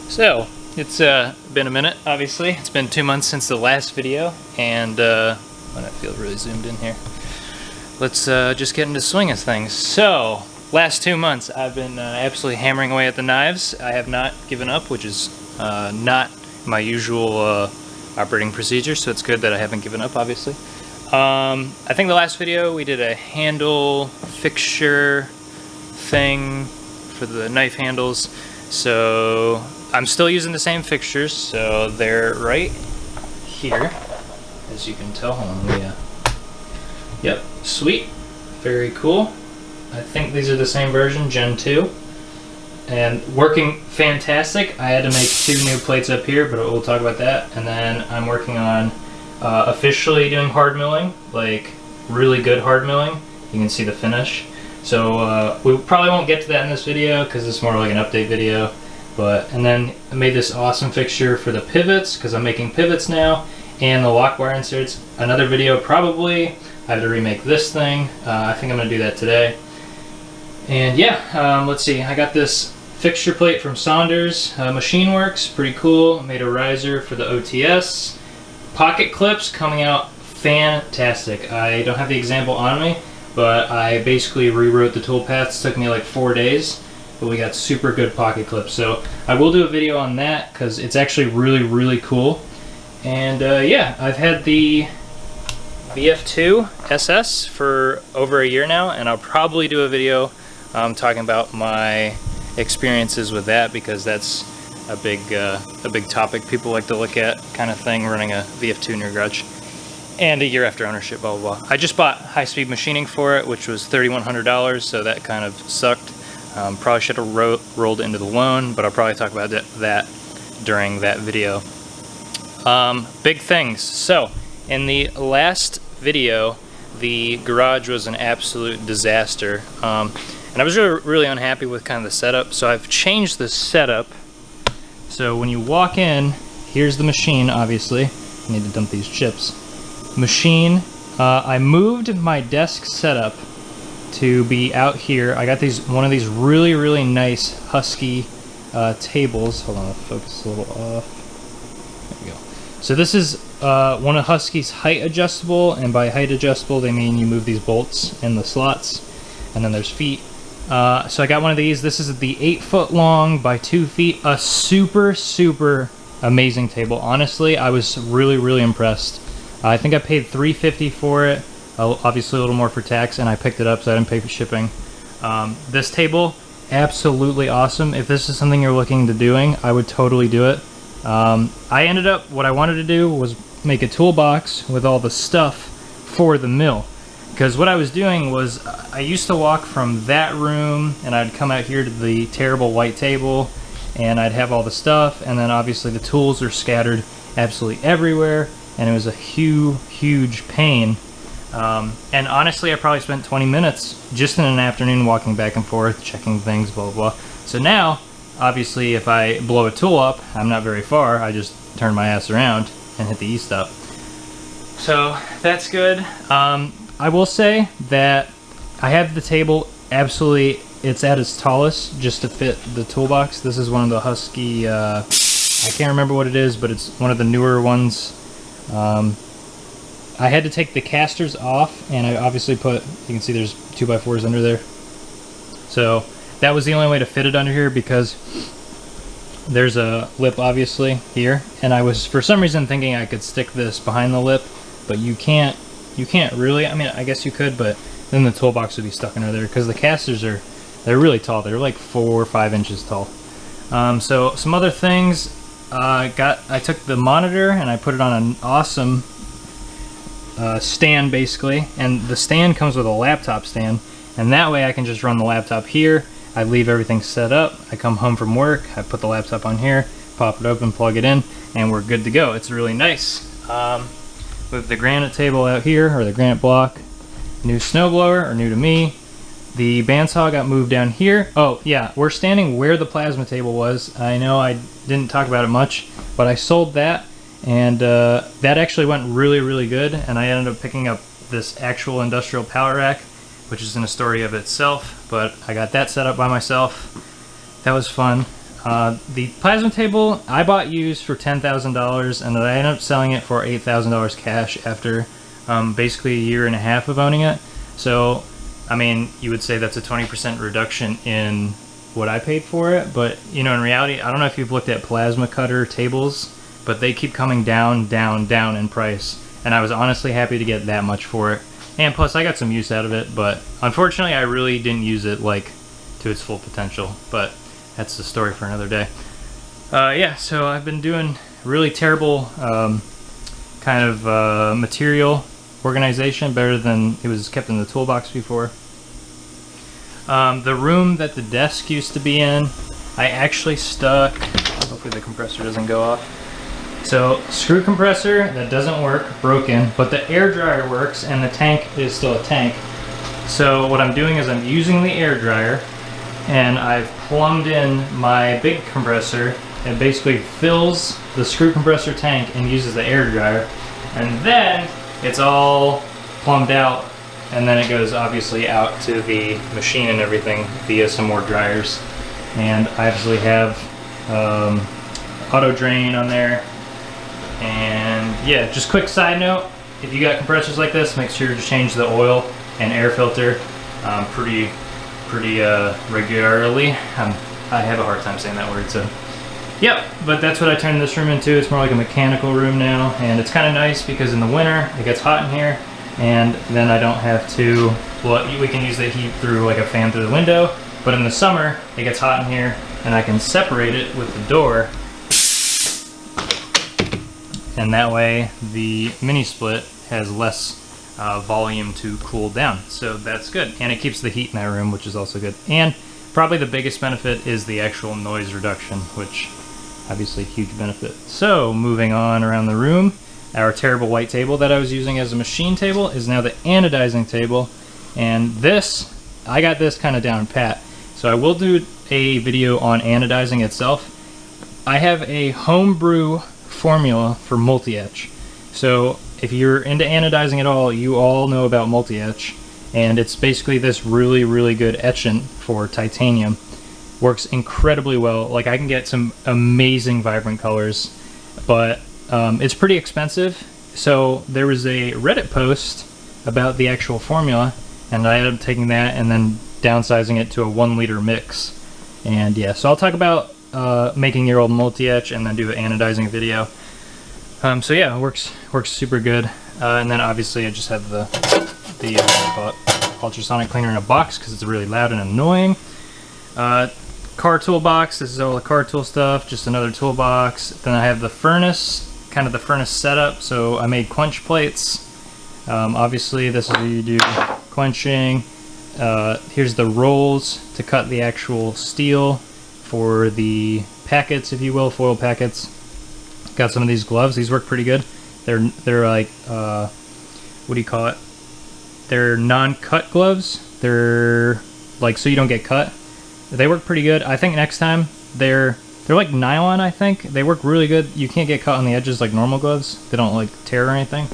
So, it's been a minute, obviously. It's been 2 months since the last video, and I feel really zoomed in here. Let's just get into the swing of things. So, last 2 months I've been absolutely hammering away at the knives. I have not given up, which is not my usual operating procedure, so it's good that I haven't given up, obviously. I think the last video we did a handle fixture thing for the knife handles, so I'm still using the same fixtures, so they're right here, as you can tell. Hold on, yep, sweet, very cool. I think these are the same version, Gen 2, and working fantastic. I had to make 2 new plates up here, but we'll talk about that. And then I'm working on officially doing hard milling, like really good hard milling. You can see the finish. So we probably won't get to that in this video because it's more like an update video. And then I made this awesome fixture for the pivots because I'm making pivots now, and the lock bar inserts. Another video probably. I have to remake this thing. I think I'm gonna do that today. And yeah, let's see. I got this fixture plate from Saunders Machine Works, pretty cool. Made a riser for the OTS. Pocket clips coming out fantastic. I don't have the example on me, but I basically rewrote the tool paths. Took me like 4 days, but we got super good pocket clips. So I will do a video on that because it's actually really cool. And yeah, I've had the VF2 SS for over a year now, and I'll probably do a video talking about my experiences with that because that's a big topic people like to look at, kind of thing, running a VF2 in your garage. And a year after ownership, blah blah blah. I just bought high-speed machining for it, which was $3,100, so that kind of sucked. Probably should have rolled into the loan, but I'll probably talk about that during that video. Big things. So, in the last video, the garage was an absolute disaster, and I was really unhappy with kind of the setup. So I've changed the setup. So when you walk in, here's the machine. Obviously, I need to dump these chips. Machine. I moved my desk setup to be out here. I got one of these really nice Husky tables. Hold on, I'll focus a little off. There we go. So this is one of Husky's height adjustable, and by height adjustable they mean you move these bolts in the slots, and then there's feet. So I got one of these. This is the 8-foot long by 2 feet. A super amazing table. Honestly, I was really impressed. I think I paid $350 for it. Obviously a little more for tax, and I picked it up so I didn't pay for shipping. This table, absolutely awesome. If this is something you're looking to doing, I would totally do it. What I wanted to do was make a toolbox with all the stuff for the mill. Because what I was doing was, I used to walk from that room, and I'd come out here to the terrible white table, and I'd have all the stuff, and then obviously the tools are scattered absolutely everywhere, and it was a huge pain. And honestly, I probably spent 20 minutes just in an afternoon walking back and forth, checking things, blah blah. So now, obviously, if I blow a tool up, I'm not very far. I just turn my ass around and hit the E-stop. So that's good. I will say that I have the table absolutely, it's at its tallest just to fit the toolbox. This is one of the Husky, I can't remember what it is, but it's one of the newer ones. I had to take the casters off, and I obviously you can see there's 2x4s under there. So that was the only way to fit it under here because there's a lip obviously here, and I was for some reason thinking I could stick this behind the lip, but you can't really. I mean, I guess you could, but then the toolbox would be stuck under there because the casters they're really tall. They're like 4 or 5 inches tall. So some other things, I took the monitor and I put it on an awesome stand basically, and the stand comes with a laptop stand, and that way I can just run the laptop here. I leave everything set up. I come home from work, I put the laptop on here, pop it open, plug it in, and we're good to go. It's really nice. With the granite table out here, or the granite block, new snowblower, or new to me. The bandsaw got moved down here. Oh yeah, we're standing where the plasma table was. I know I didn't talk about it much, but I sold that, and that actually went really good, and I ended up picking up this actual industrial pallet rack, which is in a story of itself, but I got that set up by myself. That was fun. The plasma table I bought used for $10,000, and then I ended up selling it for $8,000 cash after basically a year and a half of owning it. So, I mean, you would say that's a 20% reduction in what I paid for it, but you know, in reality, I don't know if you've looked at plasma cutter tables, but they keep coming down, down, down in price, and I was honestly happy to get that much for it. And plus, I got some use out of it, but unfortunately, I really didn't use it like to its full potential. But that's the story for another day. Yeah, so I've been doing really terrible kind of material organization, better than it was kept in the toolbox before. The room that the desk used to be in, I actually stuck, hopefully the compressor doesn't go off. So, screw compressor, that doesn't work, broken, but the air dryer works and the tank is still a tank. So what I'm doing is I'm using the air dryer and I've plumbed in my big compressor. It basically fills the screw compressor tank and uses the air dryer. And then it's all plumbed out, and then it goes obviously out to the machine and everything via some more dryers. And I obviously have auto drain on there. And yeah, just quick side note, if you got compressors like this, make sure to change the oil and air filter pretty regularly. I have a hard time saying that word, so yep. But that's what I turned this room into. It's more like a mechanical room now, and it's kind of nice because in the winter it gets hot in here, and then I don't have to, well, we can use the heat through like a fan through the window, but in the summer it gets hot in here and I can separate it with the door, and that way the mini split has less volume to cool down, so that's good. And it keeps the heat in that room, which is also good. And probably the biggest benefit is the actual noise reduction, which obviously huge benefit. So moving on around the room, our terrible white table that I was using as a machine table is now the anodizing table, and this, I got this kind of down pat. So I will do a video on anodizing itself. I have a homebrew formula for multi-etch. So if you're into anodizing at all, you all know about multi-etch, and it's basically this really good etchant for titanium. Works incredibly well. Like, I can get some amazing vibrant colors, but it's pretty expensive. So there was a Reddit post about the actual formula, and I ended up taking that and then downsizing it to a 1 liter mix. And yeah, so I'll talk about making your old multi-etch and then do an anodizing video. So yeah, it works super good. And then obviously I just have the ultrasonic cleaner in a box because it's really loud and annoying. Car toolbox, this is all the car tool stuff, just another toolbox. Then I have the furnace, kind of the furnace setup. So I made quench plates. Obviously this is where you do quenching. Here's the rolls to cut the actual steel for the packets, if you will, foil packets. Got some of these gloves. These work pretty good. They're like, what do you call it? They're non-cut gloves. They're like, so you don't get cut. They work pretty good. I think next time they're like nylon, I think. They work really good. You can't get cut on the edges like normal gloves. They don't like tear or anything.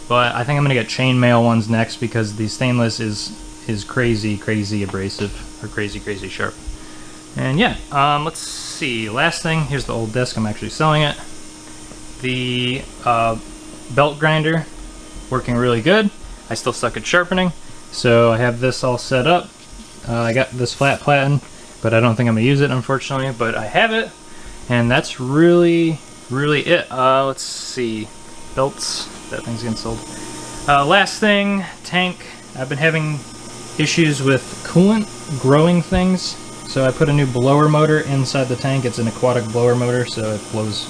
But I think I'm gonna get chainmail ones next because the stainless is crazy abrasive, or crazy sharp. And yeah, let's see. Last thing, here's the old desk. I'm actually selling it. The belt grinder, working really good. I still suck at sharpening, so I have this all set up. I got this flat platen, but I don't think I'm gonna use it, unfortunately, but I have it, and that's really it. Let's see, belts, that thing's getting sold. Last thing, tank. I've been having issues with coolant growing things, so I put a new blower motor inside the tank. It's an aquatic blower motor, so it blows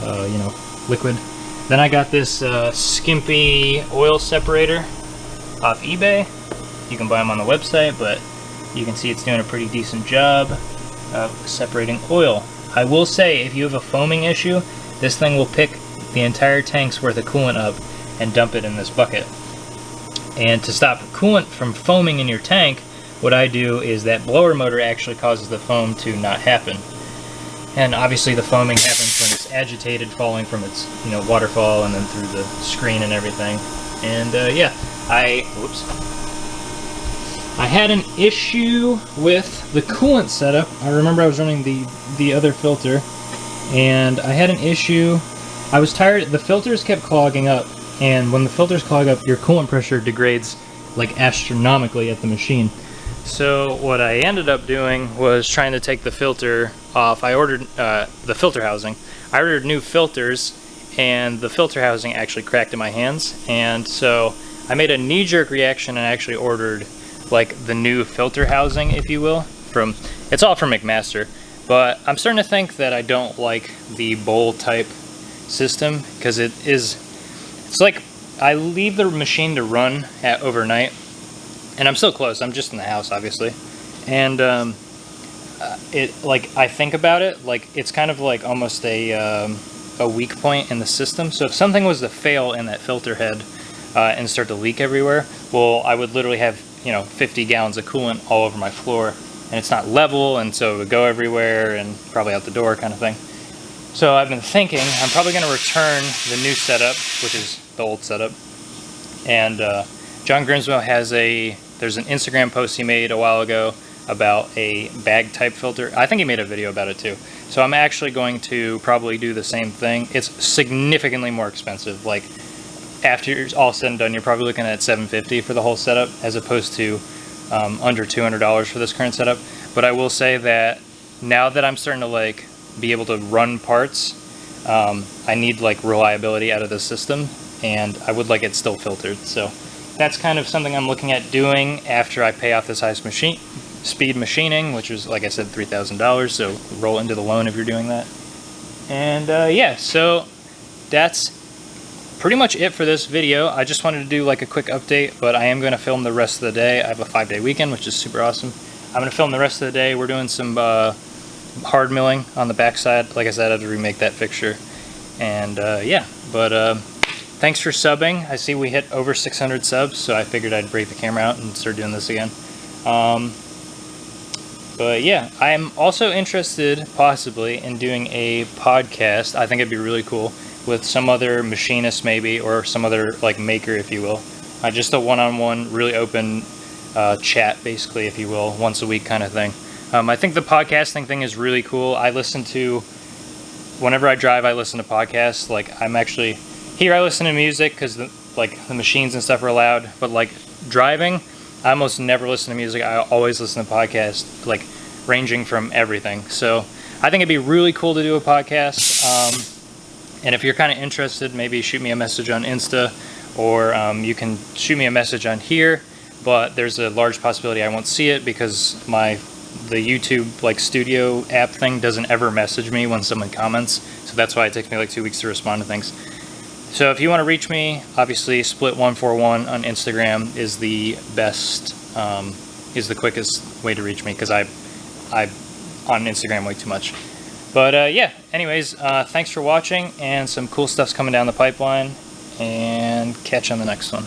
you know, liquid. Then I got this skimpy oil separator off eBay. You can buy them on the website, but you can see it's doing a pretty decent job of separating oil. I will say, if you have a foaming issue, this thing will pick the entire tank's worth of coolant up and dump it in this bucket. And to stop coolant from foaming in your tank, what I do is that blower motor actually causes the foam to not happen. And obviously the foaming happens when it's agitated, falling from its, you know, waterfall and then through the screen and everything. And yeah, I had an issue with the coolant setup. I remember I was running the other filter, and I had an issue. I was tired. The filters kept clogging up, and when the filters clog up, your coolant pressure degrades like astronomically at the machine. So what I ended up doing was trying to take the filter off. I ordered the filter housing. I ordered new filters, and the filter housing actually cracked in my hands, and so I made a knee-jerk reaction and actually ordered like the new filter housing, if you will, it's all from McMaster. But I'm starting to think that I don't like the bowl type system, because it's like I leave the machine to run at overnight, and I'm still close. I'm just in the house, obviously, and it like I think about it like it's kind of like almost a weak point in the system. So if something was to fail in that filter head and start to leak everywhere, well, I would literally have 50 gallons of coolant all over my floor, and it's not level, and so it would go everywhere and probably out the door kind of thing. So I've been thinking I'm probably going to return the new setup, which is the old setup. And John Grimsmo there's an Instagram post he made a while ago about a bag type filter. I think he made a video about it too. So I'm actually going to probably do the same thing. It's significantly more expensive. Like after it's all said and done, you're probably looking at $750 for the whole setup, as opposed to under $200 for this current setup. But I will say that now that I'm starting to like be able to run parts, I need like reliability out of the system, and I would like it still filtered. So that's kind of something I'm looking at doing after I pay off this high speed machining, which was, like I said, $3,000. So roll into the loan if you're doing that. And yeah, so that's pretty much it for this video. I just wanted to do like a quick update, but I am going to film the rest of the day. I have a 5-day weekend, which is super awesome. I'm going to film the rest of the day. We're doing some hard milling on the backside. Like I said, I had to remake that fixture. And yeah, but thanks for subbing. I see we hit over 600 subs, so I figured I'd break the camera out and start doing this again. But yeah, I'm also interested possibly in doing a podcast. I think it'd be really cool with some other machinist maybe, or some other like maker, if you will. Just a one-on-one, really open chat, basically, if you will, once a week kind of thing. I think the podcasting thing is really cool. I listen to, whenever I drive, I listen to podcasts. Like I'm actually, here I listen to music because the machines and stuff are loud, but like driving, I almost never listen to music. I always listen to podcasts, like ranging from everything. So I think it'd be really cool to do a podcast. And if you're kind of interested, maybe shoot me a message on Insta, or you can shoot me a message on here. But there's a large possibility I won't see it because the YouTube like studio app thing doesn't ever message me when someone comments. So that's why it takes me like 2 weeks to respond to things. So if you want to reach me, obviously Split141 on Instagram is the best, is the quickest way to reach me, because I'm on Instagram way too much. But yeah, anyways, thanks for watching, and some cool stuff's coming down the pipeline, and catch you on the next one.